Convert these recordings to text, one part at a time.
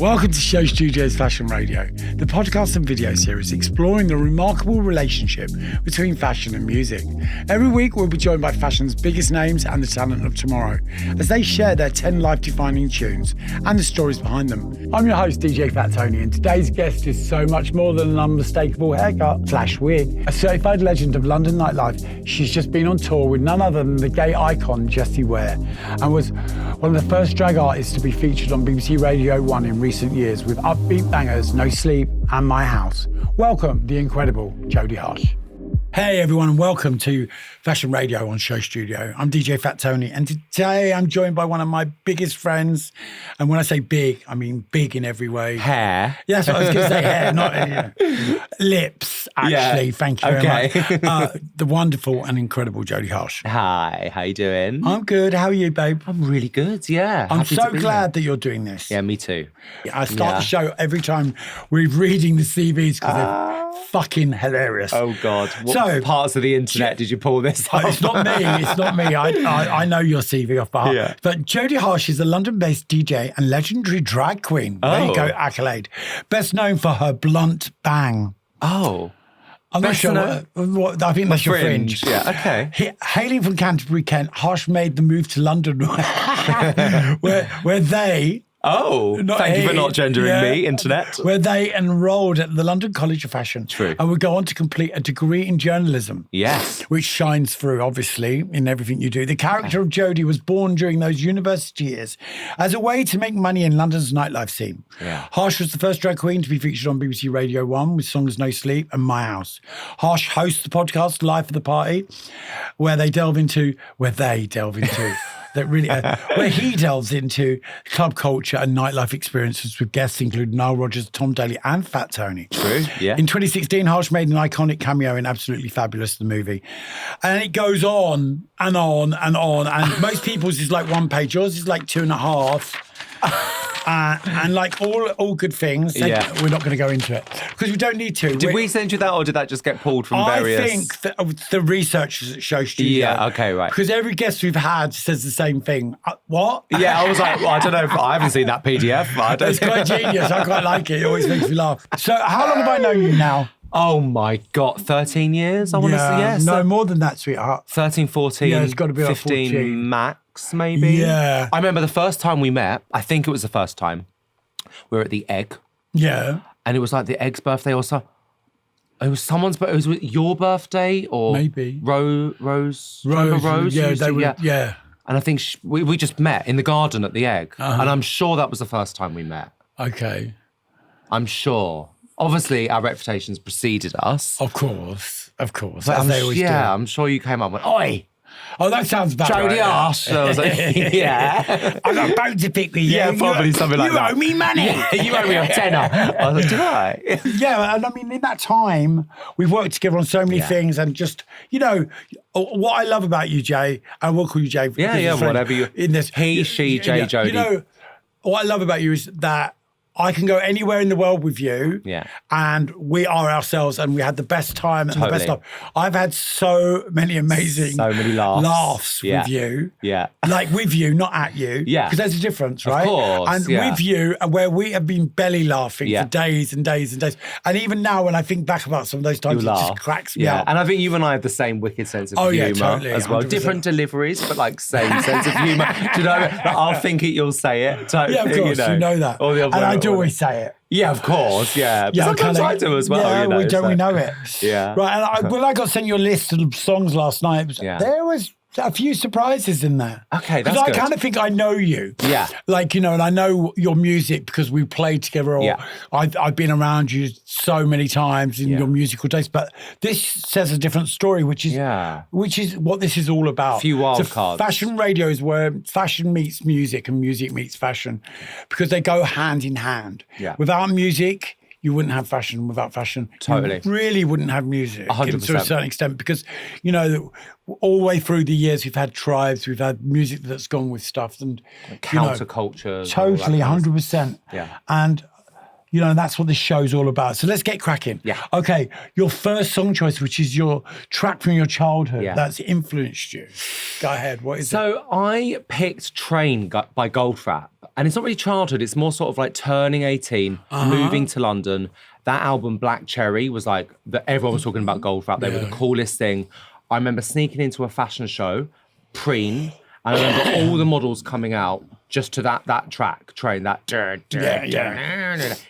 Welcome to Show Studio's Fashion Radio, the podcast and video series exploring the remarkable relationship between fashion and music. Every week we'll be joined by fashion's biggest names and the talent of tomorrow as they share their 10 life-defining tunes and the stories behind them. I'm your host, DJ Fat Tony, and today's guest is so much more than an unmistakable haircut/wig. A certified legend of London nightlife, she's just been on tour with none other than the gay icon Jessie Ware and was one of the first drag artists to be featured on BBC Radio 1 in recent years with upbeat bangers No Sleep and My House. Welcome, the incredible Jodie Harsh. Hey everyone, and welcome to Fashion Radio on Show Studio. I'm DJ Fat Tony, and today I'm joined by one of my biggest friends. And when I say big, I mean big in every way. Hair. Yeah, that's what I was going to say, hair, not lips, actually. Yeah. Thank you very much. The wonderful and incredible Jodie Harsh. Hi, how you doing? I'm good. How are you, babe? I'm really good, yeah. I'm so glad that you're doing this. Yeah, me too. I start the show every time we're reading the CVs because they're fucking hilarious. Oh, God. What parts of the internet did you pull this off? It's not me. It's not me. I know your CV off by heart. Yeah. But Jodie Harsh is a London-based DJ and legendary drag queen. There you go, accolade. Best known for her blunt bang. Oh. I'm not sure what I think that's your fringe. Yeah, okay. Hailing from Canterbury, Kent, Harsh made the move to London where they... Oh, thank you for not gendering me, internet. Where they enrolled at the London College of Fashion. True. And would go on to complete a degree in journalism. Yes. Which shines through, obviously, in everything you do. The character of Jodie was born during those university years as a way to make money in London's nightlife scene. Yeah. Harsh was the first drag queen to be featured on BBC Radio 1 with songs No Sleep and My House. Harsh hosts the podcast Life of the Party, where he delves into club culture and nightlife experiences with guests including Nile Rodgers, Tom Daley and Fat Tony. True, yeah. In 2016, Harsh made an iconic cameo in Absolutely Fabulous, the movie. And it goes on and on and on. And most people's is like one page. Yours is like 2.5. And like all good things, we're not going to go into it because we don't need to. Did we send you that, or did that just get pulled from various? I think that the researchers at Show Studio. Yeah, okay, right. Because every guest we've had says the same thing. What? Yeah, I was like, well, I don't know. I haven't seen that PDF. It's quite genius. I quite like it. It always makes me laugh. So, how long have I known you now? Oh my God, 13 years, I want to say, yes. No, more than that, sweetheart. 13, 14, yeah, it's got to be 15 like 14. max, maybe. Yeah. I remember the first time we met, I think it was the first time, we were at the Egg. Yeah. And it was like the Egg's birthday or so. It was someone's birthday. It was your birthday or maybe. Rose. Remember Rose? Yeah, they were, yeah. And I think we just met in the garden at the Egg. And I'm sure that was the first time we met. Okay. I'm sure. Obviously, our reputations preceded us. Of course. As But they always do. I'm sure you came up and went, oi! Oh, that sounds bad. Jodie Harsh. So I was like, yeah. I got a bone to pick with you. Yeah, probably something like that. You owe me money. You owe me a tenner. I was like, did I? Yeah, and I mean, in that time, we've worked together on so many things and just, what I love about you, Jay, I will call you Jay. Yeah, whatever you... In this, She, Jay, Jodie. What I love about you is that I can go anywhere in the world with you, and we are ourselves, and we had the best time and the best stuff. I've had so many amazing laughs with you. Yeah. Like with you, not at you. Yeah. Because there's a difference, right? Of course, and with you, where we have been belly laughing for days and days and days. And even now, when I think back about some of those times, it just cracks me up. And I think you and I have the same wicked sense of humour totally, as well. 100%. Different deliveries, but like same sense of humour. Do you know what I mean? Like, I'll think it, you'll say it. Totally, yeah, of course, you know that. And I do always say it. Yeah, of course, yeah. But sometimes I do as well. Yeah, we know it. Yeah. Right, and I got sent you a list of songs last night. There was a few surprises in there. Okay, that's good. Because I kind of think I know you. Yeah. Like, and I know your music because we played together. Or I've been around you so many times in your musical days. But this says a different story, which is what this is all about. A few wild cards. Fashion radio is where fashion meets music and music meets fashion because they go hand in hand. Yeah. Without music, you wouldn't have fashion. Without fashion, totally, you really wouldn't have music 100%. to a certain extent because all the way through the years we've had tribes, we've had music that's gone with stuff and counterculture, totally 100%. Yeah, and You know, and that's what this show's all about. So let's get cracking. Yeah. Okay, your first song choice, which is your track from your childhood that's influenced you. Go ahead, what is it? So I picked Train by Goldfrapp. And it's not really childhood, it's more sort of like turning 18, moving to London. That album, Black Cherry, was like, everyone was talking about Goldfrapp. They were the coolest thing. I remember sneaking into a fashion show, Preen, and I remember all the models coming out just to that track, Train, that.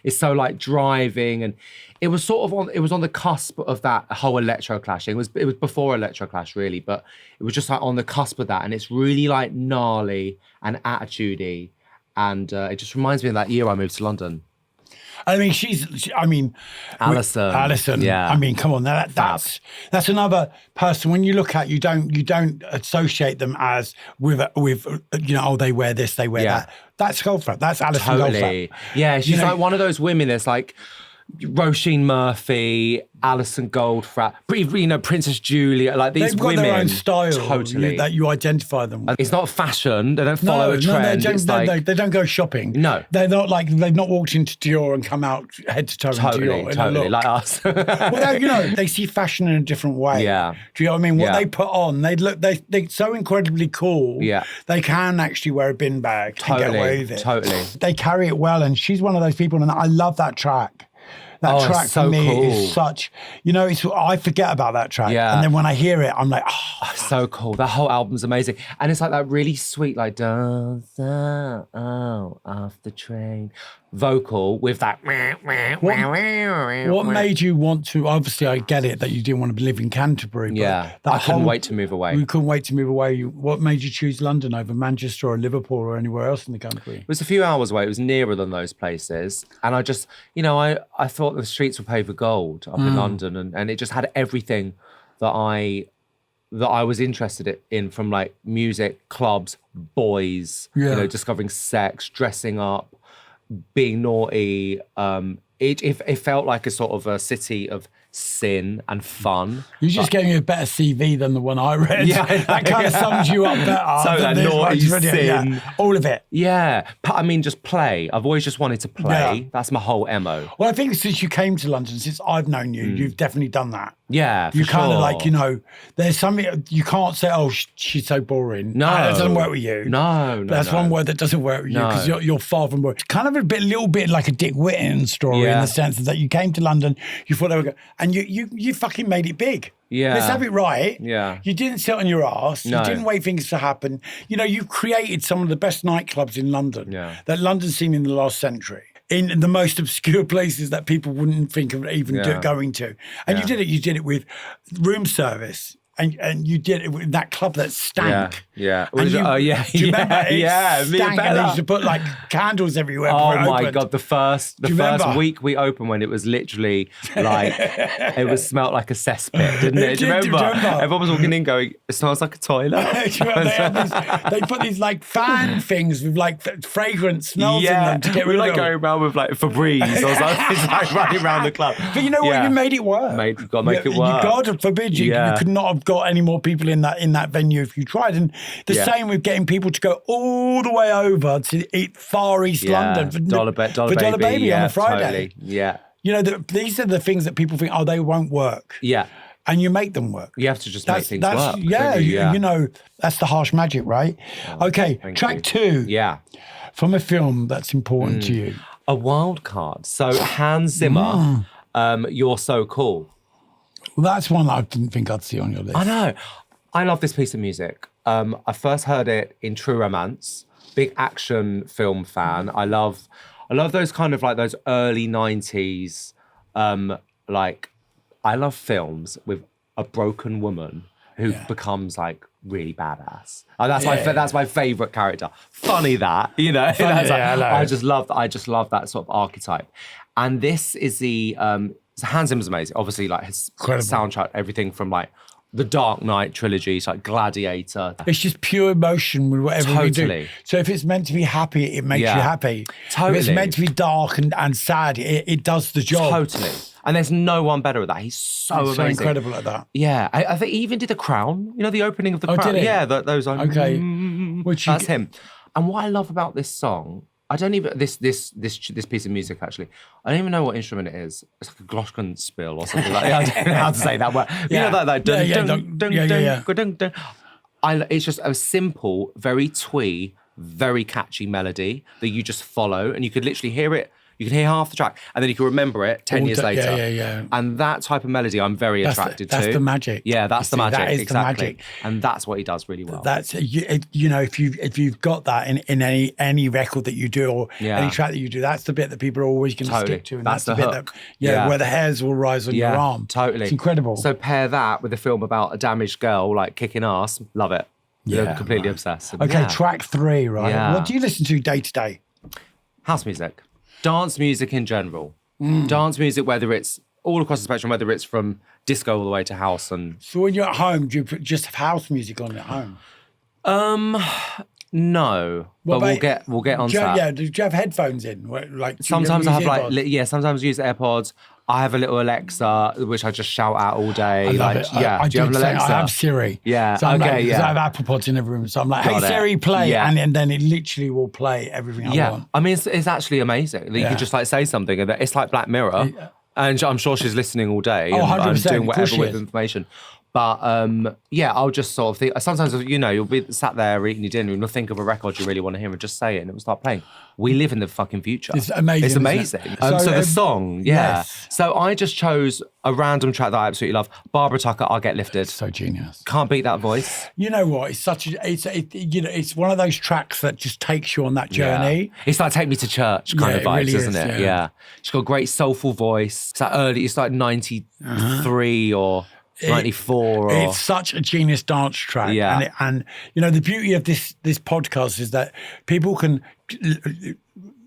It's so like driving, and it was sort of on the cusp of that whole electro clashing. It was before electro clash really, but it was just like on the cusp of that, and it's really like gnarly and attitudey, and it just reminds me of that year I moved to London. I mean, Alison. Yeah. I mean, come on, that's another person. When you look at, you don't associate them as with you know, oh, they wear this, they wear that. That's Goldfrapp. That's Alison Goldfrapp. Yeah, she's like one of those women that's like Roisin Murphy, Alison Goldfrapp, you know, Princess Julia, like these women. They've got their own style, totally, that you identify them with. It's not fashion. They don't follow a trend. They don't go shopping. No, they're not like, they've not walked into Dior and come out head to toe in Dior. Totally, like us. Well, you know, they see fashion in a different way. Yeah. Do you know what I mean? What they put on, they're so incredibly cool. Yeah. They can actually wear a bin bag and get away with it. Totally. They carry it well, and she's one of those people, and I love that track. That track so for me cool. is such, you know, I forget about that track. Yeah. And then when I hear it, I'm like, oh. So cool. That whole album's amazing. And it's like that really sweet, like, off the train vocal with that. What made you want to, obviously I get it that you didn't want to live in Canterbury. But I couldn't wait to move away. You couldn't wait to move away. What made you choose London over Manchester or Liverpool or anywhere else in the country? It was a few hours away. It was nearer than those places. And I just, you know, I thought the streets were paved with gold up in London, and it just had everything that I was interested in, from like music, clubs, boys, you know, discovering sex, dressing up, being naughty. It felt like a sort of a city of sin and fun. You just gave me a better CV than the one I read. Yeah, that kind of sums you up better. So that naughty sin. All of it. Yeah. I mean, just play. I've always just wanted to play. Yeah. That's my whole MO. Well, I think since you came to London, since I've known you, you've definitely done that. Yeah, for you kind of sure. like, you know, there's something, you can't say, oh, she's so boring. No. That doesn't work with you. No. That's one word that doesn't work with you, because you're far from boring. It's kind of little bit like a Dick Whittington story in the sense that you came to London, you thought they were good, and you fucking made it big. Yeah. Let's have it right. Yeah. You didn't sit on your ass. No. You didn't wait for things to happen. You know, you created some of the best nightclubs in London that London's seen in the last century, in the most obscure places that people wouldn't think of even going to. And you did it with room service. And you did it with that club that stank. Yeah. And do you remember? It stank, and they used to put like candles everywhere. Oh my God, the first week we opened, when it was literally like, it smelled like a cesspit, didn't it? Do you remember? Everyone was walking in going, it smells like a toilet. They put these like fan things with like fragrant smells in them to get rid of them. Going around with like Febreze. I was like running around the club. But you know what? You made it work. You've got to make it work. God forbid you could not have got any more people in that venue if you tried. And the same with getting people to go all the way over to Far East London for Dollar Baby on a Friday. Totally. Yeah. You know, these are the things that people think, oh, they won't work. Yeah. And you make them work. You have to just make things work. Yeah, you know, that's the Harsh magic, right? Okay, track 2. Yeah. From a film that's important to you. A wild card. So Hans Zimmer, You're So Cool. Well, that's one I didn't think I'd see on your list. I know. I love this piece of music. I first heard it in True Romance. Big action film fan. I love those kind of like those early 90s. Like, I love films with a broken woman who becomes like really badass. That's my favorite character. Funny that, you know. I just love that sort of archetype. And this is the Hans Zimmer's amazing. Obviously, like his soundtrack, everything from like the Dark Knight trilogy, it's like Gladiator. It's just pure emotion with whatever we do. So if it's meant to be happy, it makes you happy. Totally. If it's meant to be dark and sad, it does the job. Totally. And there's no one better at that. He's so amazing. So incredible at that. Yeah. I think he even did The Crown. You know, the opening of The Crown. Did he? Yeah, those are. Okay. That's him. And what I love about this song, I don't even this piece of music actually. I don't even know what instrument it is. It's like a glockenspiel or something like that. I don't know how to say that word. You know that dun, dun. It's just a simple, very twee, very catchy melody that you just follow, and you could literally hear it. You can hear half the track, and then you can remember it 10 years later. Yeah. And that type of melody, I'm very attracted to. That's the magic. Yeah, that's the magic. That is exactly. the magic. And that's what he does really well. That's if you've got that in any record that you do or any track that you do, that's the bit that people are always going to stick to. And that's the bit hook. that where the hairs will rise on your arm. Totally. It's incredible. So pair that with a film about a damaged girl like kicking ass. Love it. You're completely obsessed. Okay, track 3, right? Yeah. What do you listen to day to day? House music. Dance music in general. Dance music, whether it's all across the spectrum, whether it's from disco all the way to house. And so when you're at home, do you just have house music on at home? No, but we'll get on to that. Yeah, do you have headphones in? Sometimes I have sometimes I use AirPods. I have a little Alexa, which I just shout out all day. I love it. Do you have an Alexa? I have Siri. Yeah, so I have Apple Pods in every room. So I'm like, hey, Siri, play. Yeah. And then it literally will play everything I want. I mean, it's actually amazing that you can just like say something and it's like Black Mirror. Yeah. And I'm sure she's listening all day and doing whatever with information. But I'll just sort of think, sometimes, you'll be sat there eating your dinner and you'll think of a record you really want to hear and just say it and it will start playing. We live in the fucking future. It's amazing. It's amazing. So the song, yes. So I just chose a random track that I absolutely love. Barbara Tucker, I'll Get Lifted. So genius. Can't beat that voice. You know what? It's one of those tracks that just takes you on that journey. Yeah. It's like Take Me to Church kind of vibes, really isn't it? Yeah. She's got a great soulful voice. It's like 93 or 94. It's such a genius dance track. Yeah. And the beauty of this podcast is that people can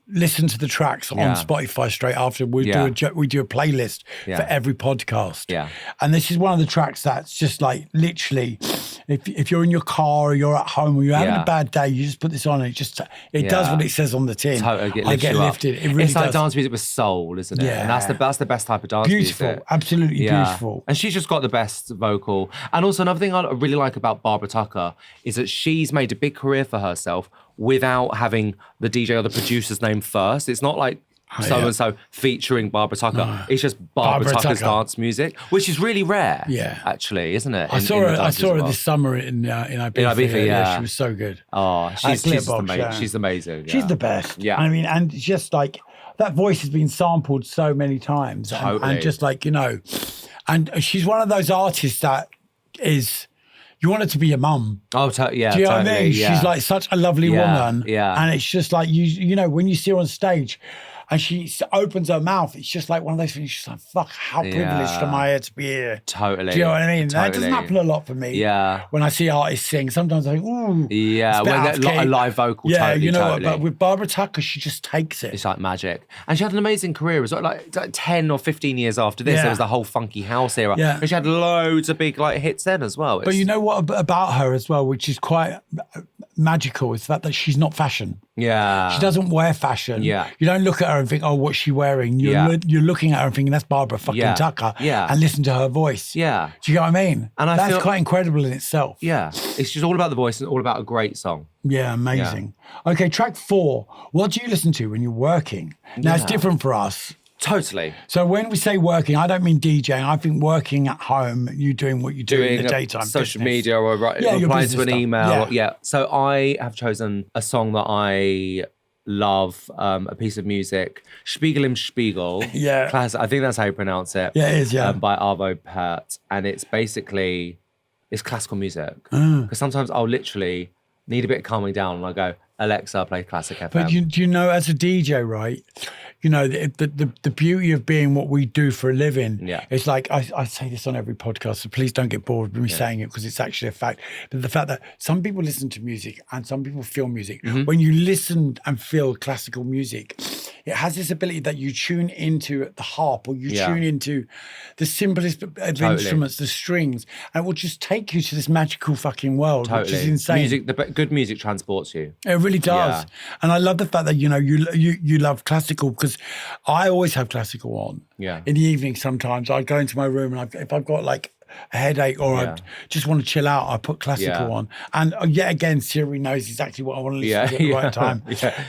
listen to the tracks on Spotify straight after. We do a playlist for every podcast. Yeah. And this is one of the tracks that's just like literally, if you're in your car or you're at home or you're having a bad day, you just put this on and it does what it says on the tin. Totally I get lifted. It really it's like does. dance music with soul, isn't it? Yeah. And that's the best type of dance beautiful. music. Absolutely beautiful. And she's just got the best vocal. And also another thing I really like about Barbara Tucker is that she's made a big career for herself without having the DJ or the producer's name first. It's not like so-and-so featuring Barbara Tucker. No. It's just Barbara Tucker's dance music, which is really rare, actually, isn't it? I saw her this summer in Ibiza. Yeah, she was so good. Oh, she's amazing. She's amazing. Yeah. She's the best. Yeah. I mean, and just like, that voice has been sampled so many times. Totally. And just like, and she's one of those artists that is... You want her to be your mum. Oh, Do you know what I mean? Yeah. She's like such a lovely woman. Yeah. And it's just like, when you see her on stage and she opens her mouth, it's just like one of those things. She's like, fuck, how privileged am I to be here? Totally. Do you know what I mean? Totally. That doesn't happen a lot for me. Yeah. When I see artists sing, sometimes I think, ooh. Yeah, when a live vocal, totally. But with Barbara Tucker, she just takes it. It's like magic. And she had an amazing career as well. Like 10 or 15 years after this, there was the whole funky house era. Yeah. And she had loads of big hits then as well. But you know what about her as well, which is quite magical, is the fact that she's not fashion. Yeah. She doesn't wear fashion. Yeah. You don't look at her and think, oh, what's she wearing? You're looking at her and thinking, that's Barbara fucking Tucker. Yeah. And listen to her voice. Yeah. Do you know what I mean? And that's quite incredible in itself. Yeah. It's just all about the voice and all about a great song. Yeah, amazing. Yeah. Okay, track 4. What do you listen to when you're working? Now, it's different for us. Totally. So when we say working, I don't mean DJing. I think working at home, you doing what you do in the daytime. Social media or replying to an email. Yeah. So I have chosen a song that I love, a piece of music, Spiegel im Spiegel. Yeah. Classic. I think that's how you pronounce it. Yeah, it is, yeah. By Arvo Pärt. And it's classical music. Because sometimes I'll literally need a bit of calming down and I go, Alexa, play classic FM. But do you know, as a DJ, right, the beauty of being what we do for a living, it's like, I say this on every podcast, so please don't get bored with me saying it because it's actually a fact. But the fact that some people listen to music and some people feel music. Mm-hmm. When you listen and feel classical music, it has this ability that you tune into the harp or you tune into the simplest of instruments, the strings, and it will just take you to this magical fucking world, which is insane. Good music transports you. It really does. And I love the fact that, you love classical, because I always have classical on. Yeah. In the evening sometimes I go into my room and if I've got like a headache or I just want to chill out, I put classical on. And yet again, Siri knows exactly what I want to listen to at the right time.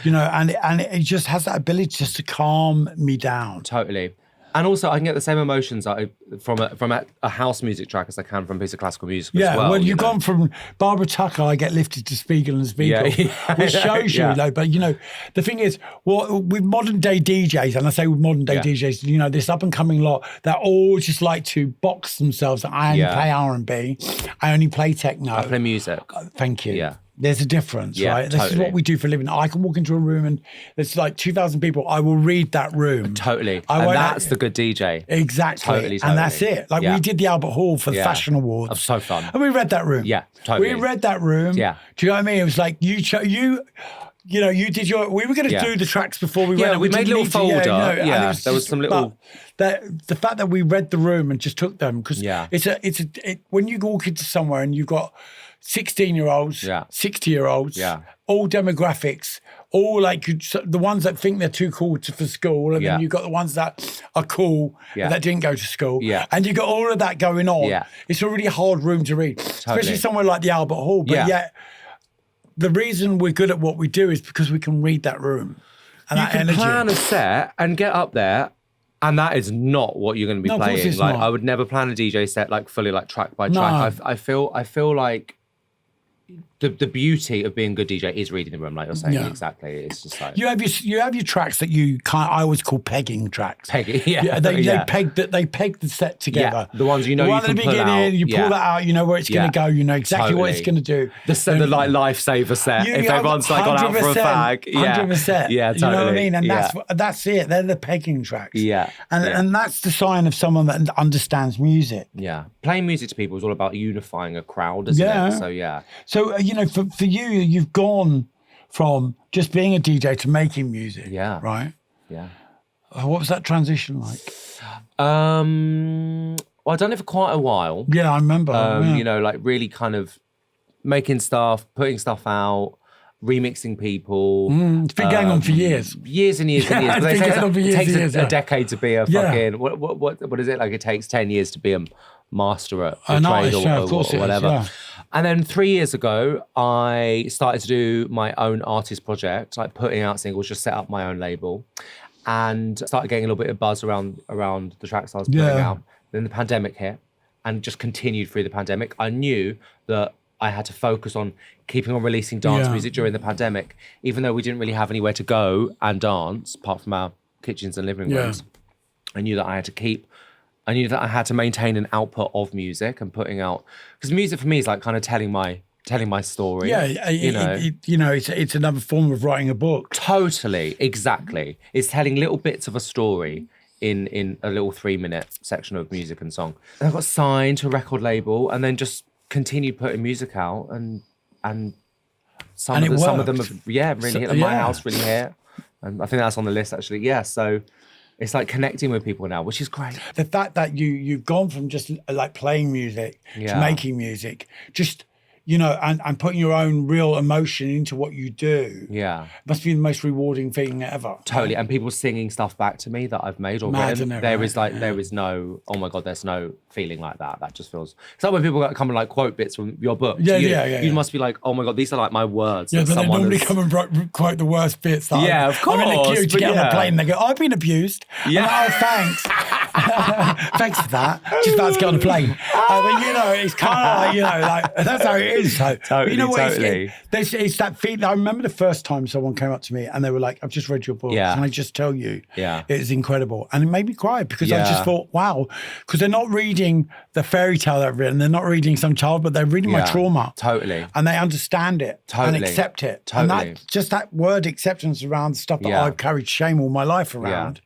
You know, and it just has that ability just to calm me down. Totally. And also, I can get the same emotions from a house music track as I can from a piece of classical music as well. Well, you've gone from Barbara Tucker, I get lifted to Spiegel and Spiegel, which shows you, though. But, you know, the thing is, with modern day DJs, and I say with modern day DJs, you know, this up and coming lot that all just like to box themselves. I only play R&B, I only play techno. I play music. Thank you. Yeah. There's a difference, right? This Totally. is what we do for a living. I can walk into a room and there's like 2,000 people. I will read that room. Totally. And that's the good DJ. Exactly. Totally. And that's it. Like we did the Albert Hall for the Fashion Awards. It was so fun. And we read that room. Yeah, totally. We read that room. Yeah. Do you know what I mean? It was like you know, you did your. We were going to do the tracks before we went. Yeah, we made a little folder. There was some little. The fact that we read the room and just took them because when you walk into somewhere and you've got 16-year-olds, 60-year-olds, all demographics, all like the ones that think they're too cool for school, and then you've got the ones that are cool that didn't go to school, and you got all of that going on. Yeah. It's a really hard room to read, especially somewhere like the Albert Hall. But yet, the reason we're good at what we do is because we can read that room and that energy. You can plan a set and get up there. And that is not what you're going to be playing. Of course it's not. I would never plan a DJ set like fully like track by track. I feel like the beauty of being a good DJ is reading the room, like you're saying. Exactly. It's just like you have your tracks that you can't. I always call pegging tracks. Pegging, They peg the set together. The ones you know you can pull out. The one at the beginning, you pull that out. You know where it's going to go. You know exactly what it's going to do. The like lifesaver set. If everyone's like gone out for a fag, 100%. Yeah, totally. You know what I mean? And that's it. They're the pegging tracks. Yeah, and that's the sign of someone that understands music. Yeah, playing music to people is all about unifying a crowd, isn't it? So you know, for you, you've gone from just being a DJ to making music. Yeah. Right? Yeah. What was that transition like? Well, I've done it for quite a while. Yeah, I remember. You know, like really kind of making stuff, putting stuff out, remixing people. It's been going on for years. Years and years and years. But it takes a decade to be a fucking, what is it? Like it takes 10 years to be a master at a trade or whatever. And then 3 years ago, I started to do my own artist project, like putting out singles, just set up my own label and started getting a little bit of buzz around the tracks I was putting out. Then the pandemic hit and just continued through the pandemic. I knew that I had to focus on keeping on releasing dance music during the pandemic, even though we didn't really have anywhere to go and dance apart from our kitchens and living rooms. I knew that I had to maintain an output of music and putting out, because music for me is like kind of telling my story. Yeah, it's another form of writing a book. Totally, exactly. It's telling little bits of a story in a little 3-minute section of music and song. And I got signed to a record label and then just continued putting music out and some of them have really hit my house, really hit. And I think that's on the list actually. Yeah, so it's like connecting with people now, which is great. The fact that you've gone from just like playing music to making music, just, you know, and putting your own real emotion into what you do. Yeah. Must be the most rewarding thing ever. Totally. And people singing stuff back to me that I've made or written. There is no, oh my God, there's no feeling like that. That just feels, it's like when people come and like quote bits from your book. You must be like, oh my God, these are like my words. Yeah, but they normally come and quote the worst bits. Of course. I'm in the queue to get on the plane and they go, I've been abused. Yeah. Like, oh, thanks. Thanks for that. Just about to get on the plane. But you know, it's kind of like, you know, like, that's how it is. So, totally, you know what? totally. It's that feeling. I remember the first time someone came up to me and they were like, I've just read your book. And I just tell you, it is incredible. And it made me cry because I just thought, wow, because they're not reading the fairy tale that I've written. They're not reading some child, but they're reading my trauma. Totally. And they understand it and accept it. Totally. And that word acceptance around stuff that I've carried shame all my life around.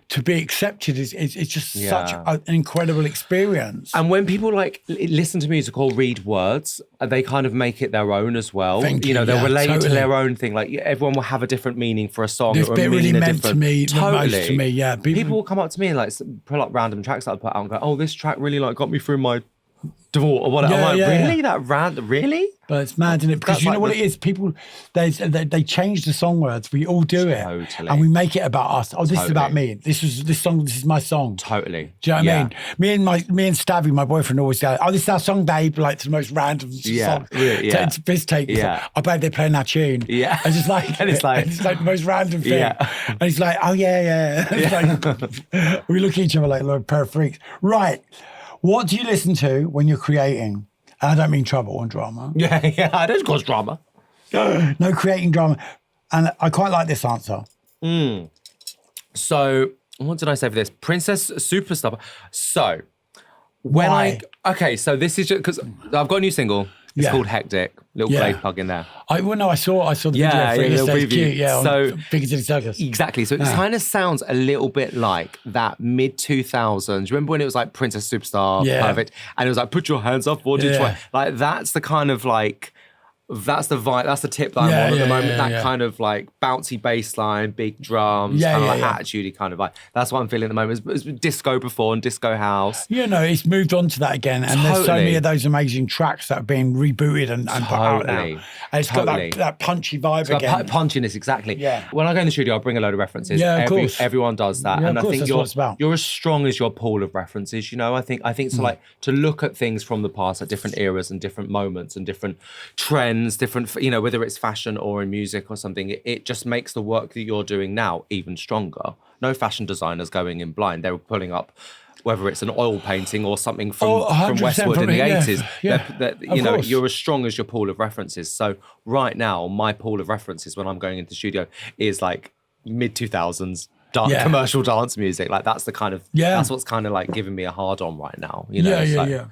To be accepted is just such an incredible experience. And when people like listen to music or read words, they kind of make it their own as well. They'll relate to their own thing. Like everyone will have a different meaning for a song. This bit really meant to me the most to me. People will come up to me and like pull up random tracks that I put out and go, oh, this track really like got me through my or whatever. I'm like, yeah. really? That random? Really? But it's mad, isn't it? Because That's you know like what it is? People, they change the song words. We all do it. Totally. And we make it about us. Oh, this is about Totally. me. This is my song. Totally. Do you know what I mean? Me and Stabby, my boyfriend, always go, oh, this is our song, babe. Like, it's the most random song. Yeah. It's piss take. Yeah. I bet they're playing that tune. Yeah. And it's like, it's like the most random thing. Yeah. And he's like, oh, yeah. It's like, we look at each other like a pair of freaks. Right. What do you listen to when you're creating? And I don't mean trouble and drama. Yeah, I don't cause drama. No creating drama. And I quite like this answer. So, what did I say for this? Princess Superstar. So, Why? so this is just because I've got a new single. It's called Hectic. Little play plug in there. I saw the video for it. little It's preview. cute, So- on Piccadilly Circus. Exactly. So it kind of sounds a little bit like that mid-2000s. Remember when it was like Princess Superstar, Perfect, and it was like, put your hands up for Detroit. Like, that's the kind of like, that's the vibe, that's the tip that I'm on at the moment. That kind of like bouncy bass line, big drums, kind of like attitude-y kind of vibe. That's what I'm feeling at the moment. It's disco before and disco house. You know, it's moved on to that again. And there's so many of those amazing tracks that have been rebooted and put out now. And it's got that punchy vibe again. Punchiness, exactly. Yeah. When I go in the studio, I'll bring a load of references. Yeah, of course. Everyone does that. Yeah, and of course, I think that's what it's about. you're as strong as your pool of references, you know? I think so like to look at things from the past at different eras and different moments and different trends, different, you know, whether it's fashion or in music or something, it just makes the work that you're doing now even stronger. No fashion designers going in blind. They're pulling up whether it's an oil painting or something from Westwood in the 80s. You know, you're as strong as your pool of references. So right now, my pool of references when I'm going into the studio is like mid-2000s commercial dance music. Like that's the kind of, that's what's kind of like giving me a hard on right now. You know?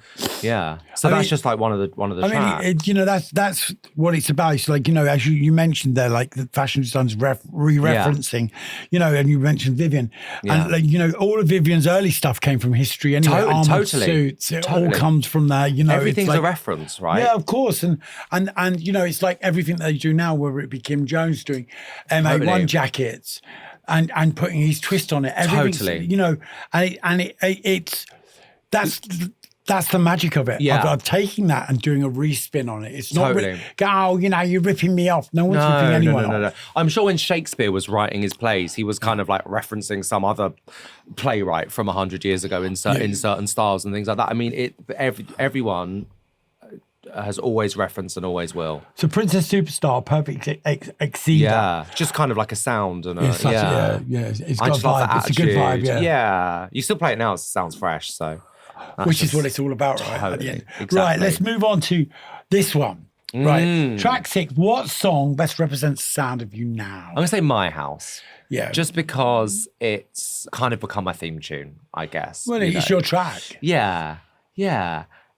So that's just like one of the tracks. Mean, you know, that's what it's about. It's like, you know, as you mentioned there, like the fashion designers re-referencing, you know, and you mentioned Vivian. And like, you know, all of Vivian's early stuff came from history anyway. Armored suits, it all comes from that, you know. Everything's like, a reference, right? Yeah, of course. And you know, it's like everything they do now, whether it be Kim Jones doing MA1 jackets, and putting his twist on it. Everything's, you know, it's that's the magic of it. Yeah. Of taking that and doing a respin on it. It's not you know, you're ripping me off. No one's ripping anyone off. No. I'm sure when Shakespeare was writing his plays, he was kind of like referencing some other playwright from 100 years ago in certain styles and things like that. I mean, everyone has always referenced and always will. So Princess Superstar, Perfect Exceeder. Yeah, just kind of like a sound and it's got a vibe. It's a good vibe, Yeah, you still play it now, it sounds fresh, so. Which is what it's all about, right? Totally, exactly. Right, let's move on to this one. Right, track 6, what song best represents the sound of you now? I'm going to say My House. Yeah. Just because it's kind of become my theme tune, I guess. Well, it's your track. Yeah.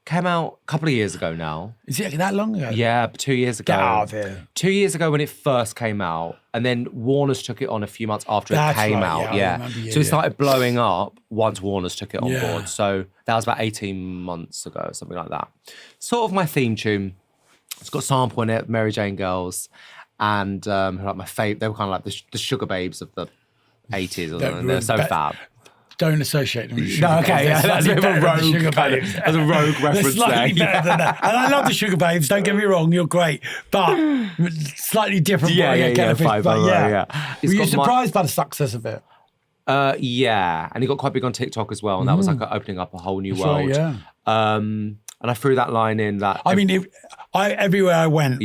Came out a couple of years ago now. Is it that long ago? Yeah, 2 years ago. Get out of here. 2 years ago when it first came out, and then Warner's took it on a few months after it came out. Yeah. So it started blowing up once Warner's took it on board. So that was about 18 months ago, something like that. Sort of my theme tune. It's got a sample in it, Mary Jane Girls, and like my fave. They were kind of like the sugar babes of the 80s. Or something. They're so fab. Don't associate them with sugar babes. That's a bit of a rogue kind of, as a rogue reference there. Better than that. And I love the sugar babes, don't get me wrong, you're great. But slightly different. Yeah. Were you surprised by the success of it? Yeah. And it got quite big on TikTok as well. And that was like opening up a whole new world. Right, yeah. And I threw that line in that... I mean, everywhere I went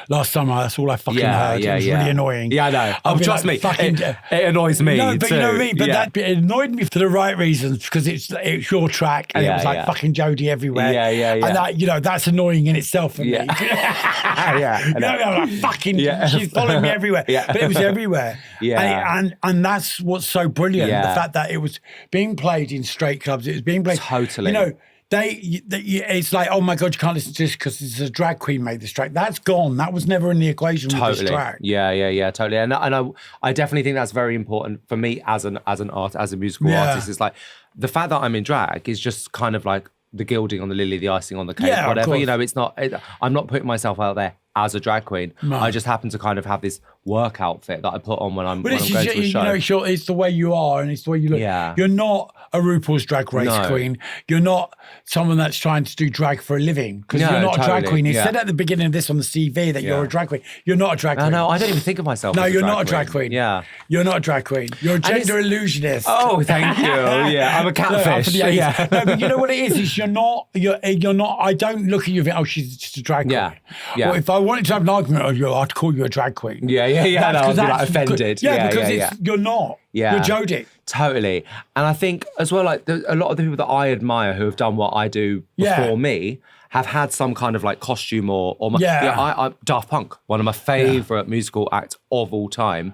last summer, that's all I fucking heard. It was really annoying. Yeah, I know. Trust me, it annoys me No, but too. you know what I mean? But it annoyed me for the right reasons, because it's your track and it was like fucking Jodie everywhere. Yeah. And that, you know, that's annoying in itself for me. Yeah. You know, I'm like, fucking, she's following me everywhere. But it was everywhere. And that's what's so brilliant. The fact that it was being played in straight clubs, it was being played. Totally. You know, it's like, oh my God, you can't listen to this because it's a drag queen made this track. That's gone. That was never in the equation with this track. Yeah, totally. And I definitely think that's very important for me as an artist, as a musical artist. It's like the fact that I'm in drag is just kind of like the gilding on the lily, the icing on the cake, whatever. You know, it's not. I'm not putting myself out there as a drag queen. No. I just happen to kind of have this work outfit that I put on when I'm going to a show. You know, it's the way you are and it's the way you look. Yeah. You're not a RuPaul's Drag Race queen. You're not someone that's trying to do drag for a living because you're not a drag queen. It said at the beginning of this on the CV that you're a drag queen. You're not a drag queen. No, I don't even think of myself as you're not a drag queen. Yeah. You're not a drag queen. You're a gender illusionist. Oh, thank you. Yeah, I'm a catfish. No, but you know what it is you're not, I don't look at you and think, oh, she's just a drag queen. Yeah. Well, if I wanted to have an argument with you, I'd call you a drag queen. Yeah. No, I'd be like offended. Because you're not. Yeah. You're Jodie. Totally. And I think as well, like a lot of the people that I admire who have done what I do before me have had some kind of like costume or I Daft Punk, one of my favourite musical acts of all time,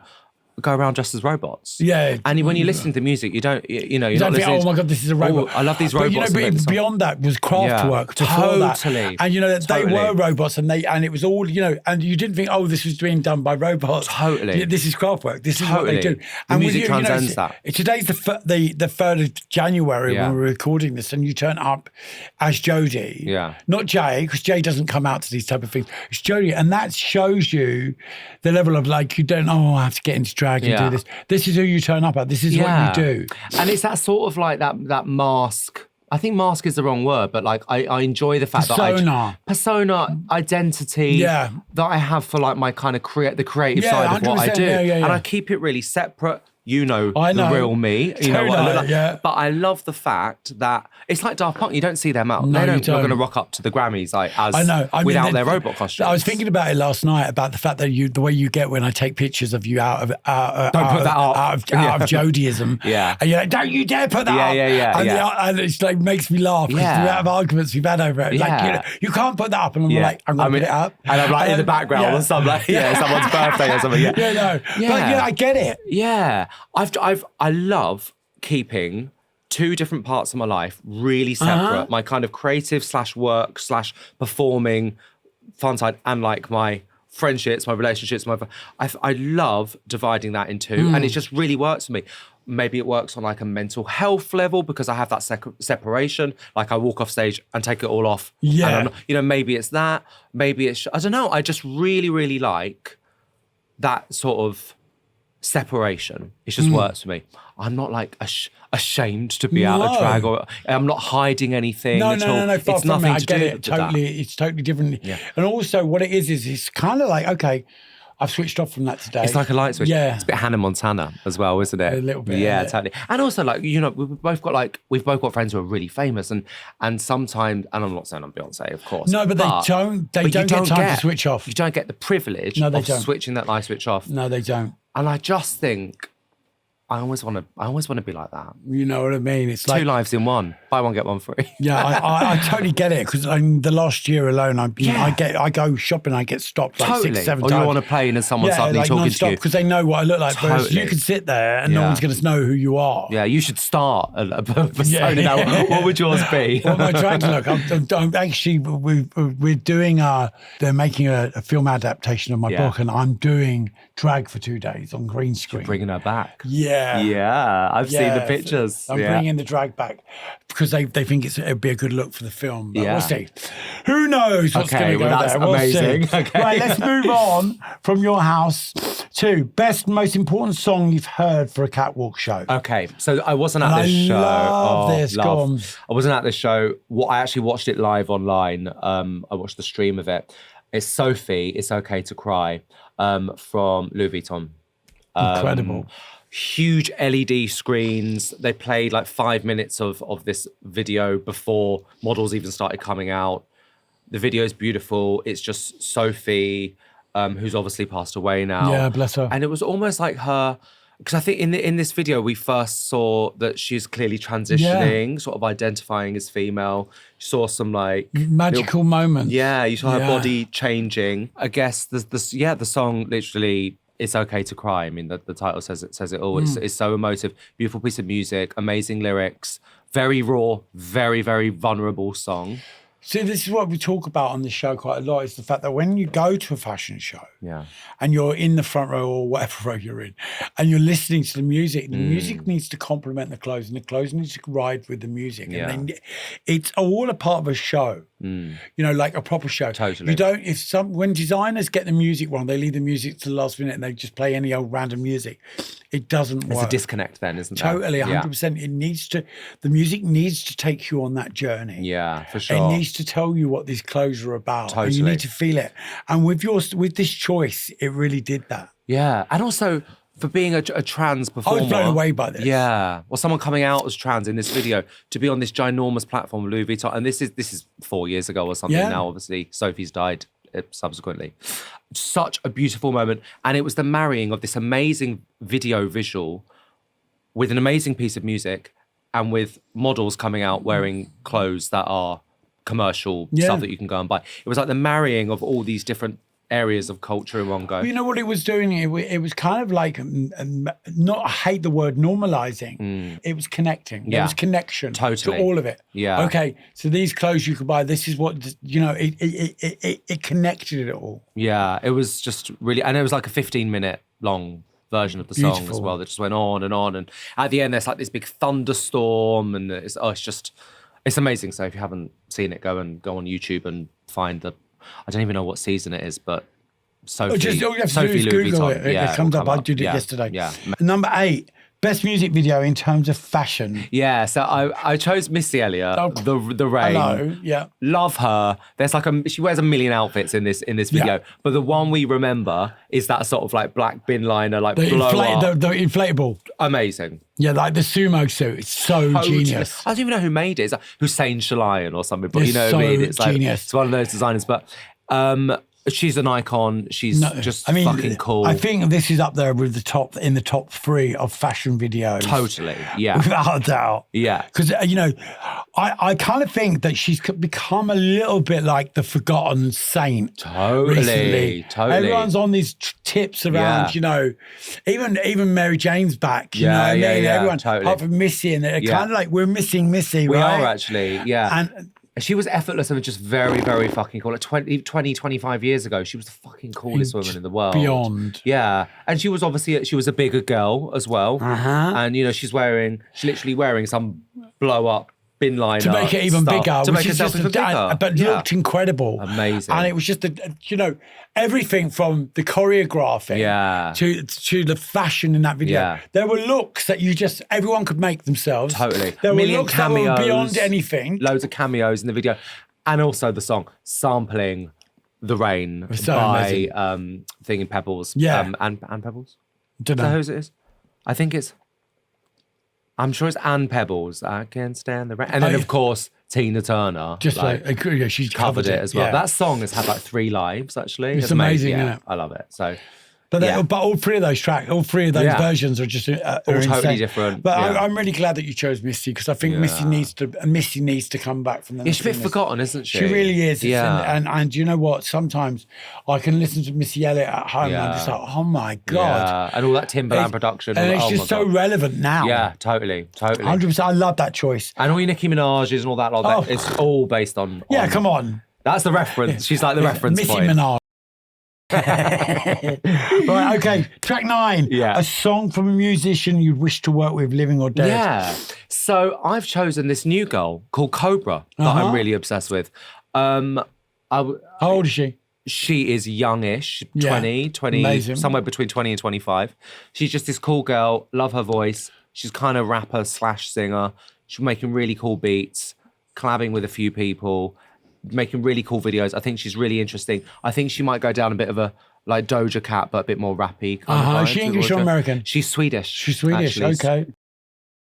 go around dressed as robots. Yeah. And when you're listening to music, you don't, you're not think, oh my God, this is a robot. I love these robots. But beyond that was craft work before that. And they were robots and it was all, and you didn't think, oh, this was being done by robots. Totally. This is craft work. This is what they do. And music transcends that. Today's the 3rd of January when we're recording this and you turn up as Jodie. Yeah. Not Jay, because Jay doesn't come out to these type of things. It's Jodie. And that shows you the level of like, you don't, I have to get into drag and do this. This is who you turn up at. This is what you do. And it's that sort of like that mask. I think mask is the wrong word, but like I enjoy the fact that persona identity that I have for like my kind of the creative side of what I do. And I keep it really separate. The real me. You know what I look like. But I love the fact that it's like Daft Punk. You don't see them out. No, they're not going to rock up to the Grammys without their robot costumes. I was thinking about it last night about the fact that the way you get when I take pictures of you out of Jodieism. And you're like, don't you dare put that up. And it's like makes me laugh because the amount of arguments we've had over it. Like you can't put that up, and I'm like, I'm going to put it up. And I'm like in the background or something like someone's birthday or something. But I get it. Yeah. I love keeping two different parts of my life really separate. My kind of creative /work /performing fun side and like my friendships, my relationships. I love dividing that in two and it just really works for me. Maybe it works on like a mental health level because I have that separation. Like I walk off stage and take it all off. Yeah. And maybe it's that. Maybe it's, I don't know. I just really, really like that sort of separation. It just works for me. I'm not like ashamed to be out of drag, or I'm not hiding anything at all. No. It's nothing to do with that. It's totally different. Yeah. And also what it is it's kind of like, okay, I've switched off from that today. It's like a light switch. Yeah. It's a bit Hannah Montana as well, isn't it? A little bit. Yeah, totally. And also like, we've both got friends who are really famous and sometimes, and I'm not saying I'm Beyonce, of course. No, but they don't get time to switch off. You don't get the privilege of switching that light switch off. No, they don't. And I just think I always want to be like that. You know what I mean? It's like 2 lives in one. Buy one, get one free. Yeah, I totally get it because the last year alone, I go shopping, I get stopped like 6-7 times. Or you're on a plane and someone's suddenly talking to you because they know what I look like. Whereas you can sit there and no one's going to know who you are. Yeah, you should start a persona now. What would yours be? Well, my drag look. I'm actually we're doing they're making a film adaptation of my book, and I'm doing drag for 2 days on green screen. You're bringing her back. Yeah, I've seen the pictures. I'm bringing the drag back because they think it'd be a good look for the film. But we'll see. Who knows what's going to go there? We'll amazing. See. Okay. Right, let's move on from your house to best, most important song you've heard for a catwalk show. Okay, so I wasn't at this show. Love this. Go on. I wasn't at this show. I actually watched it live online. I watched the stream of it. It's Sophie, It's Okay to Cry, from Louis Vuitton. Incredible. Huge LED screens. They played like 5 minutes of this video before models even started coming out. The video is beautiful. It's just Sophie, who's obviously passed away now. Yeah, bless her. And it was almost like her, because I think in this video we first saw that she's clearly transitioning, sort of identifying as female. You saw some like magical moments. Yeah, you saw her body changing. I guess the song literally, It's Okay to Cry. I mean, the title says it all. It's so emotive. Beautiful piece of music, amazing lyrics, very raw, very, very vulnerable song. See, this is what we talk about on the show quite a lot, is the fact that when you go to a fashion show and you're in the front row or whatever row you're in, and you're listening to the music needs to complement the clothes, and the clothes needs to ride with the music. And then it's all a part of a show. You know, like a proper show. Totally. You don't, when designers get the music wrong, they leave the music to the last minute and they just play any old random music. It doesn't work. There's a disconnect then, isn't there? Totally, 100%. It needs to, the music needs to take you on that journey. Yeah, for sure. It needs to tell you what these clothes are about. Totally. And you need to feel it. And with this choice, it really did that. Yeah, and also for being a trans performer. I was blown away by this. Yeah, or someone coming out as trans in this video to be on this ginormous platform, Louis Vuitton, and this is 4 years ago or something. Yeah. Now, obviously, Sophie's died subsequently. Such a beautiful moment, and it was the marrying of this amazing video visual with an amazing piece of music, and with models coming out wearing clothes that are commercial stuff that you can go and buy. It was like the marrying of all these different areas of culture in one go. You know what it was doing? It was kind of like, not, I hate the word normalizing. It was connecting. There was connection to all of it. Yeah. Okay, so these clothes you could buy, this is what, you know, it connected it all. Yeah, it was just really, and it was like a 15-minute long version of the song as well that just went on. And at the end, there's like this big thunderstorm, and it's amazing. So if you haven't seen it, go on YouTube and find I don't even know what season it is, but Sophie. All you have to Sophie do is Louis Google Vuitton. it. Yeah, It comes it'll up. come I did it yesterday. Yeah. Number 8, best music video in terms of fashion. Yeah, so I chose Missy Elliott, the Rain. Hello, yeah. Love her. There's like she wears a million outfits in this video, but the one we remember is that sort of like black bin liner, like The inflatable. Amazing. Yeah, like the sumo suit. It's so genius. I don't even know who made it. It's like Hussein Shalayan or something, but It's you know so what I mean? It's like genius. it's one of those designers, but she's an icon. She's fucking cool. I think this is up there with in the top 3 of fashion videos. Totally, yeah. Without a doubt. Yeah. Because, you know, I kind of think that she's become a little bit like the forgotten saint. Totally. Everyone's on these tips around, you know, even Mary Jane's back, you know what I mean? Everyone, apart from Missy, and they're kind of like, we're missing Missy, We right? are actually, yeah. And she was effortless and just very, very fucking cool. Like 20, 25 years ago, she was the fucking coolest woman in the world. Beyond. Yeah. And she was a bigger girl as well. And, you know, she's literally wearing some blow up bin liner. To make it even bigger. To make herself even bigger. But looked incredible. Amazing. And it was just, you know, everything from the choreographing to the fashion in that video. Yeah. There were looks that everyone could make themselves. Totally. There were Million looks that were beyond anything. Loads of cameos in the video. And also the song, sampling The Rain by Thing in Pebbles. Yeah. And Pebbles? Don't Is that know. whose it is? I think I'm sure it's Anne Pebbles. I can't stand the rain. And then, of course, Tina Turner. Just she's covered it as well. Yeah. That song has had like 3 lives, actually. It's amazing, Yeah, isn't it? I love it. So, But all 3 of those tracks, all 3 of those versions are just all totally insane. different. But yeah. I'm really glad that you chose Missy, because I think Missy needs to come back from the. She's a bit forgotten, isn't she? She really is. Yeah. And you know what? Sometimes I can listen to Missy Elliott at home and I'm just like, oh my God. Yeah. And all that Timberland production. And it's just so relevant now. Yeah, totally. 100%. I love that choice. And all your Nicki Minaj's and all that, it's all based on. Yeah, come on. That's the reference. She's like the reference Missy point. Minaj. Right, okay. Track 9. Yeah. A song from a musician you'd wish to work with, living or dead. Yeah. So I've chosen this new girl called Cobra that I'm really obsessed with. How old is she? She is youngish, 20, Amazing. somewhere between 20 and 25. She's just this cool girl. Love her voice. She's kind of rapper / singer. She's making really cool beats, collabing with a few people, making really cool videos. I think she's really interesting. I think she might go down a bit of a like Doja Cat, but a bit more rappy. Is she English or American? She's Swedish. She's Swedish, actually. okay.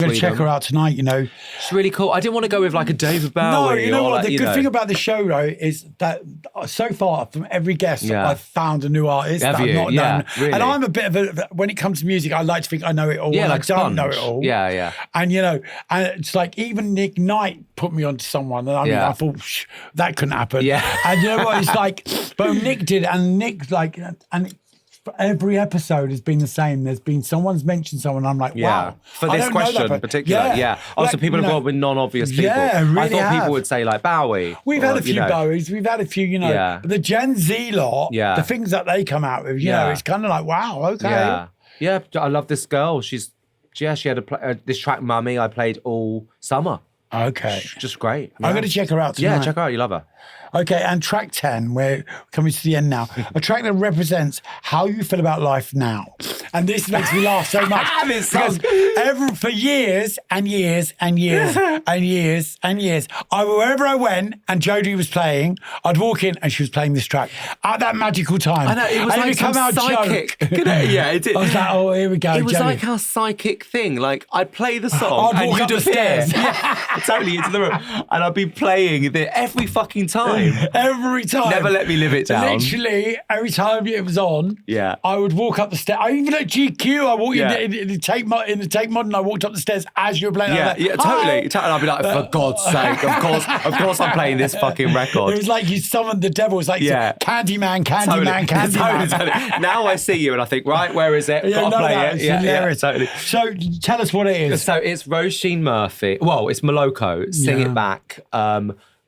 I'm going to check her out tonight, you know. She's really cool. I didn't want to go with like a David Bowie. No, you know what? Like, The good thing about the show, though, is that so far from every guest, I've found a new artist that I've not known. Really? And I'm a bit of when it comes to music, I like to think I know it all. Yeah, and like I don't Sponge. know it all. Yeah. And, you know, and it's like even Nick Knight put me onto someone. And I mean, I thought, that couldn't happen. Yeah. And you know what? It's like, but Nick did, and Nick, like, and every episode has been the same. There's been someone's mentioned someone. I'm like, wow. For this question in particular, Also, like, people have gone with non-obvious people. Yeah, really I thought people have. would say like Bowie. We've had a few Bowies. We've had a few, you know. But the Gen Z lot, the things that they come out with, you know, it's kind of like, wow, okay. Yeah, I love this girl. She had this track, Mummy, I played all summer. Okay. Just great. I'm going to check her out tonight. Yeah, check her out. You love her. Okay, and track 10, we're coming to the end now. A track that represents how you feel about life now. And this makes me laugh so much. Because for years and years and years and years and years, wherever I went and Jodie was playing, I'd walk in and she was playing this track at that magical time. I know, it was like some psychic. Yeah, it did. I was like, oh, here we go. It was Jodie. like our psychic thing. Like, I'd play the song I'd and walk you'd up the appear. stairs. Yeah, totally into the room. And I'd be playing it every fucking time. Every time. Never let me live it down. Literally, every time it was on, yeah, I would walk up the stairs. Even at GQ, I walked in the Take Modern, I walked up the stairs as you were playing. Yeah, totally. And I'd be like, for God's sake, of course I'm playing this fucking record. It was like you summoned the devil. It was like Candyman. Totally. Now I see you and I think, right, where is it? Gotta play it. Yeah, totally. So tell us what it is. So it's Roisin Murphy. Well, it's Moloko. Sing It Back.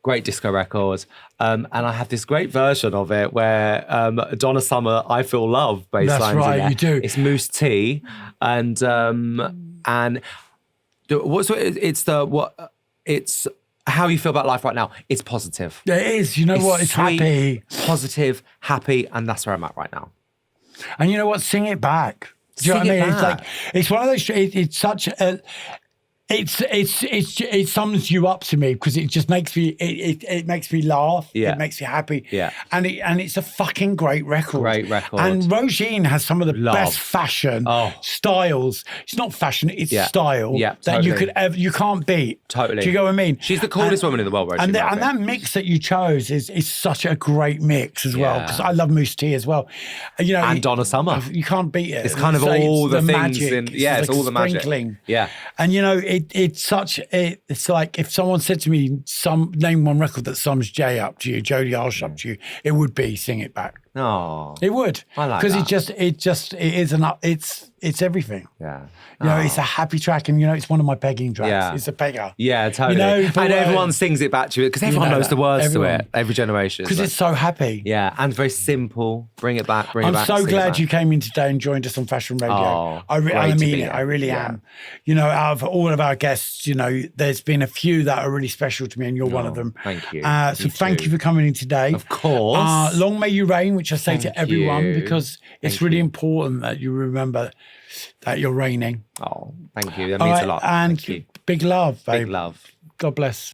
Great disco record. And I have this great version of it where Donna Summer, I Feel Love bass That's lines right, in there. you do. It's Moose T. And it's how you feel about life right now. It's positive. It is. You know what? It's sweet, happy. Positive, happy, and that's where I'm at right now. And you know what? Sing it back. Do you know what I mean? It's like, it's one of those, it's such a, it sums you up to me because it just makes me, it makes me laugh. Yeah. It makes me happy. Yeah. And it's a fucking great record. Great record. And Roisin has some of the best fashion styles. It's not fashion, it's style that you can't beat. Totally. Do you know what I mean? She's the coolest woman in the world, Roisin And Murphy. that mix that you chose is such a great mix as well because I love Moose T as well. You know, and Donna Summer. You can't beat it. It's kind of all the things magic. it's all the magic. Sprinkling. Yeah. And you know, it's like if someone said to me, name one record that sums Jay up to you, Jodie Harsh up to you, it would be Sing It Back. Oh, it would. I like because that. it's everything. Yeah. You know, it's a happy track, and you know, it's one of my pegging tracks. Yeah. It's a pegger. Yeah, totally. You know, and everyone sings it back to you because everyone knows the words to it. Every generation. Because it's so happy. Yeah, and very simple. Bring it back. I'm so glad you came in today and joined us on Fashion Radio. Oh, I mean it. I really am. You know, out of all of our guests, you know, there's been a few that are really special to me, and you're one of them. Thank you. So thank you for coming in today. Of course. Long may you reign, which I say to everyone because it's Thank really you. important that you remember that you're reigning. Oh, thank you. That means a lot. And Thank you. big love, babe. Big love. God bless.